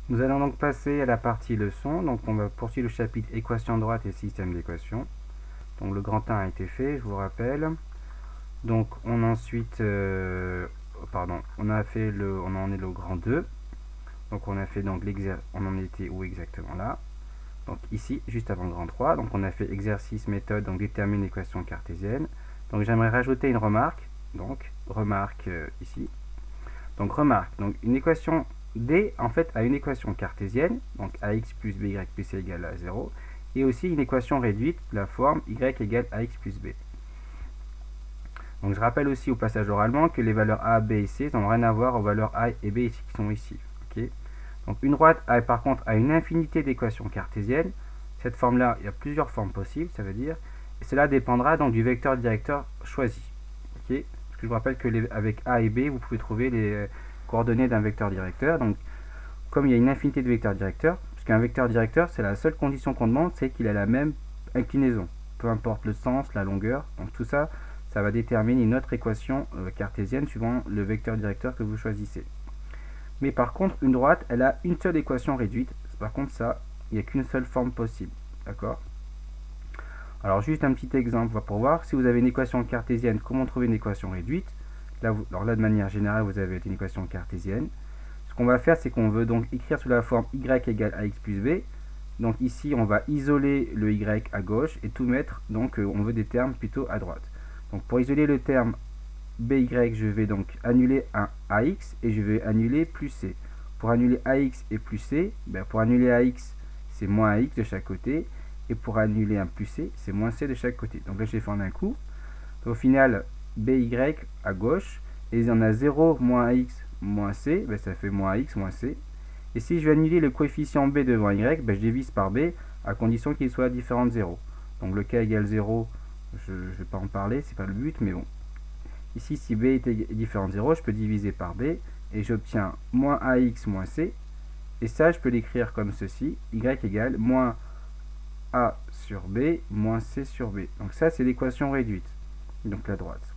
Nous allons donc passer à la partie leçon. Donc on va poursuivre le chapitre équation de droite et système d'équations. Donc le grand 1 a été fait, je vous rappelle. Donc on a ensuite, on a fait on en est le grand 2. Donc on a fait donc on en était où exactement là. Donc ici, juste avant le grand 3. Donc on a fait exercice, méthode, donc détermine l'équation cartésienne. Donc j'aimerais rajouter une remarque. Donc remarque ici. Donc remarque, donc une équation D en fait a une équation cartésienne, donc ax plus by plus c égale à 0, et aussi une équation réduite de la forme y égale ax plus b. Donc je rappelle aussi au passage oralement que les valeurs a, b et c n'ont rien à voir aux valeurs a et b qui sont ici. Okay. Donc une droite a par contre a une infinité d'équations cartésiennes. Cette forme-là, il y a plusieurs formes possibles, ça veut dire, et cela dépendra donc du vecteur directeur choisi. Okay. Parce que je vous rappelle que avec a et b, vous pouvez trouver les coordonnées d'un vecteur directeur. Donc, comme il y a une infinité de vecteurs directeurs, parce qu'un vecteur directeur, c'est la seule condition qu'on demande, c'est qu'il a la même inclinaison. Peu importe le sens, la longueur, donc tout ça, ça va déterminer une autre équation cartésienne suivant le vecteur directeur que vous choisissez. Mais par contre, une droite, elle a une seule équation réduite. Par contre, ça, il n'y a qu'une seule forme possible. D'accord? Alors, juste un petit exemple pour voir. Si vous avez une équation cartésienne, comment trouver une équation réduite? Alors là, de manière générale, vous avez une équation cartésienne. Ce qu'on va faire, c'est qu'on veut donc écrire sous la forme y égale ax plus b. Donc ici, on va isoler le y à gauche et tout mettre. Donc, on veut des termes plutôt à droite. Donc, pour isoler le terme by, je vais donc annuler un ax et je vais annuler plus c. Pour annuler ax et plus c, pour annuler ax, c'est moins ax de chaque côté. Et pour annuler un plus c, c'est moins c de chaque côté. Donc là, je vais faire un coup. Donc, au final, by à gauche, et il y en a 0 moins ax moins c, ça fait moins ax moins c. Et si je veux annuler le coefficient b devant y, je divise par b à condition qu'il soit différent de 0. Donc le k égale 0, je ne vais pas en parler, c'est pas le but, mais bon. Ici, si b est différent de 0, je peux diviser par b et j'obtiens moins ax moins c. Et ça, je peux l'écrire comme ceci, y égale moins a sur b moins c sur b. Donc ça, c'est l'équation réduite, donc la droite.